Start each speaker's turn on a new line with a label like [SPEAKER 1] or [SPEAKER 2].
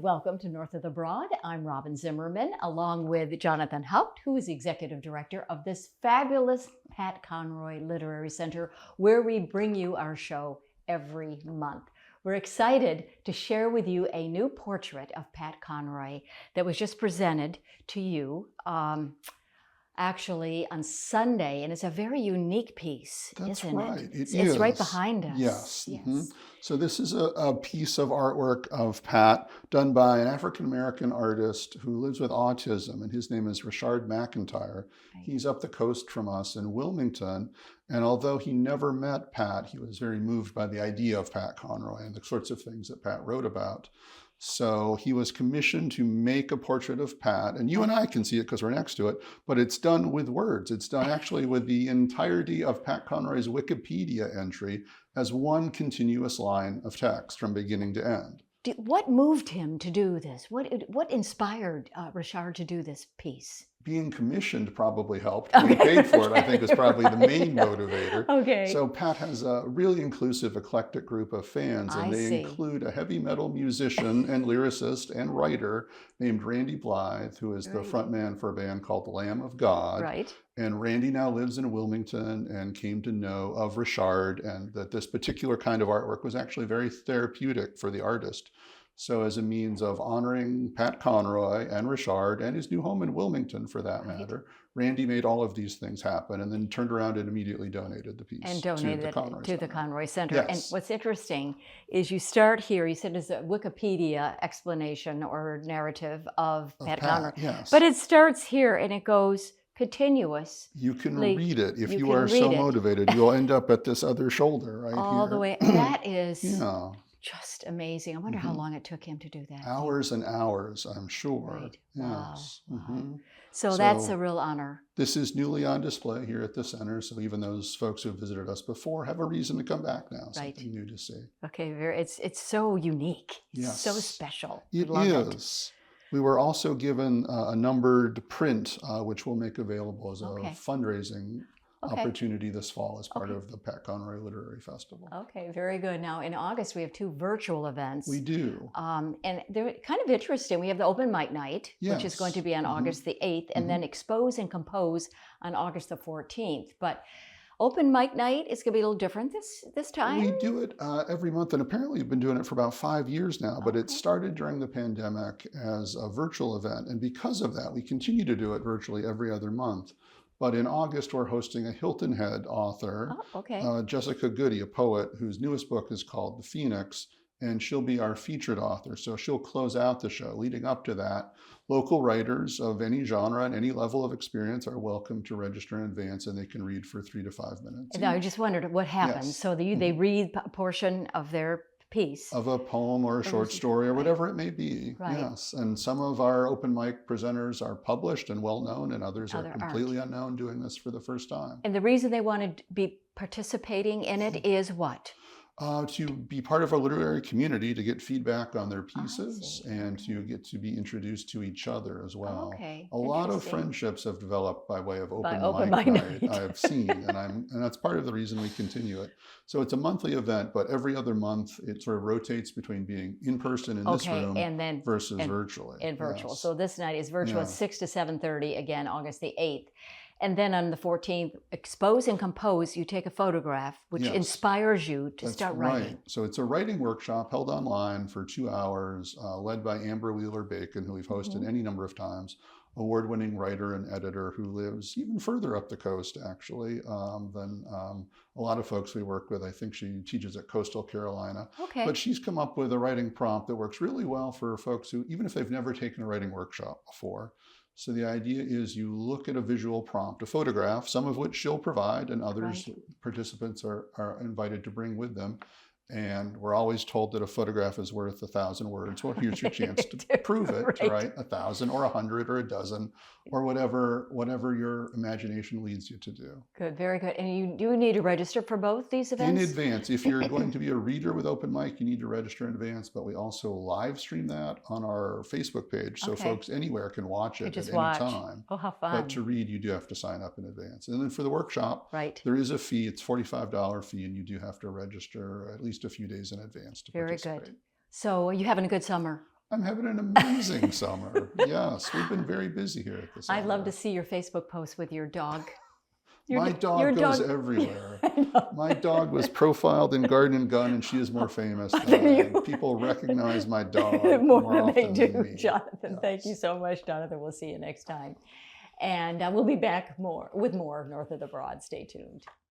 [SPEAKER 1] welcome to North of the Broad. I'm Robyn Zimmerman, along with Jonathan Haupt, who is Executive Director of this fabulous Pat Conroy Literary Center, where we bring you our show every month. We're excited to share with you a new portrait of Pat Conroy that was just presented to you actually on Sunday, and it's a very unique piece, isn't it? It's right behind us.
[SPEAKER 2] Yes. So this is a piece of artwork of Pat done by an African-American artist who lives with autism, and his name is Rachard McIntyre. Right. He's up the coast from us in Wilmington, and although he never met Pat, he was very moved by the idea of Pat Conroy and the sorts of things that Pat wrote about. So he was commissioned to make a portrait of Pat, and you and I can see it because we're next to it, but it's done with words. It's done actually with the entirety of Pat Conroy's Wikipedia entry as one continuous line of text from beginning to end.
[SPEAKER 1] What moved him to do this? What inspired Rachard to do this piece?
[SPEAKER 2] Being commissioned probably helped. Being paid for it, I think, is probably the main motivator.
[SPEAKER 1] Okay.
[SPEAKER 2] So Pat has a really inclusive, eclectic group of fans, and they include a heavy metal musician and lyricist and writer named Randy Blythe, who is the frontman for a band called Lamb of God.
[SPEAKER 1] Right.
[SPEAKER 2] And Randy now lives in Wilmington and came to know of Rachard, and that this particular kind of artwork was actually very therapeutic for the artist. So as a means of honoring Pat Conroy and Rachard and his new home in Wilmington, for that matter, Randy made all of these things happen and then turned around and immediately donated the piece
[SPEAKER 1] and donated to the Conroy Center.
[SPEAKER 2] Yes.
[SPEAKER 1] And what's interesting is you start here, you said it's a Wikipedia explanation or narrative of Pat Conroy.
[SPEAKER 2] Yes.
[SPEAKER 1] But it starts here and it goes continuous.
[SPEAKER 2] You can read it. If you are so motivated, you'll end up at this other shoulder right
[SPEAKER 1] all
[SPEAKER 2] here.
[SPEAKER 1] The way. That is just amazing. I wonder how long it took him to do that.
[SPEAKER 2] Hours and hours, I'm sure.
[SPEAKER 1] Right.
[SPEAKER 2] Yes.
[SPEAKER 1] Wow. So that's a real honor.
[SPEAKER 2] This is newly on display here at the center, so even those folks who have visited us before have a reason to come back now. Something new to see.
[SPEAKER 1] Okay, it's so unique.
[SPEAKER 2] Yes.
[SPEAKER 1] So special.
[SPEAKER 2] It is. We were also given a numbered print, which we'll make available as a fundraising opportunity this fall as part of the Pat Conroy Literary Festival.
[SPEAKER 1] Okay, very good. Now in August we have 2 virtual events.
[SPEAKER 2] We do.
[SPEAKER 1] And they're kind of interesting. We have the open mic night, which is going to be on August the 8th, and then Expose and Compose on August the 14th. But open mic night is going to be a little different this time.
[SPEAKER 2] We do it every month, and apparently we've been doing it for about 5 years now, but it started during the pandemic as a virtual event. And because of that, we continue to do it virtually every other month. But in August, we're hosting a Hilton Head author, Jessica Goody, a poet whose newest book is called The Phoenix, and she'll be our featured author. So she'll close out the show. Leading up to that, local writers of any genre and any level of experience are welcome to register in advance, and they can read for 3 to 5 minutes.
[SPEAKER 1] Now, I just wondered what happens. Yes. So they read a portion of their piece.
[SPEAKER 2] Of a poem or a short story or whatever it may be.
[SPEAKER 1] Right.
[SPEAKER 2] Yes. And some of our open mic presenters are published and well-known, and others are completely unknown doing this for the first time.
[SPEAKER 1] And the reason they want to be participating in it is what?
[SPEAKER 2] To be part of a literary community, to get feedback on their pieces, and to get to be introduced to each other as well. A lot of friendships have developed by way of open mic night, I've seen, and that's part of the reason we continue it. So it's a monthly event, but every other month it sort of rotates between being in person in this room
[SPEAKER 1] and then
[SPEAKER 2] versus virtually.
[SPEAKER 1] And virtual. So this night is virtual, 6 to 7:30, again, August the 8th. And then on the 14th, Expose and Compose, you take a photograph, which inspires you to start writing.
[SPEAKER 2] So it's a writing workshop held online for 2 hours, led by Amber Wheeler-Bacon, who we've hosted any number of times, award-winning writer and editor who lives even further up the coast, actually, than a lot of folks we work with. I think she teaches at Coastal Carolina. But she's come up with a writing prompt that works really well for folks who, even if they've never taken a writing workshop before. So the idea is you look at a visual prompt, a photograph, some of which she'll provide, and others participants are invited to bring with them. And we're always told that a photograph is worth 1,000 words. Well, here's your chance to prove it, to write 1,000 or 100 or a dozen or whatever your imagination leads you to do.
[SPEAKER 1] Good, very good. And you do need to register for both these events?
[SPEAKER 2] In advance. If you're going to be a reader with open mic, you need to register in advance, but we also live stream that on our Facebook page, so folks anywhere can watch it at any time.
[SPEAKER 1] Oh, how fun.
[SPEAKER 2] But to read, you do have to sign up in advance. And then for the workshop, there is a fee. It's $45 fee, and you do have to register at least a few days in advance to participate.
[SPEAKER 1] Very good. So are you having a good summer?
[SPEAKER 2] I'm having an amazing summer. Yes, we've been very busy here at this.
[SPEAKER 1] I'd love to see your Facebook post with your dog.
[SPEAKER 2] My dog goes everywhere. My dog was profiled in Garden and Gun, and she is more famous. People recognize my dog
[SPEAKER 1] more than they
[SPEAKER 2] often
[SPEAKER 1] do,
[SPEAKER 2] than me.
[SPEAKER 1] Jonathan.
[SPEAKER 2] Yes.
[SPEAKER 1] Thank you so much, Jonathan. We'll see you next time. And we'll be back with more North of the Broad. Stay tuned.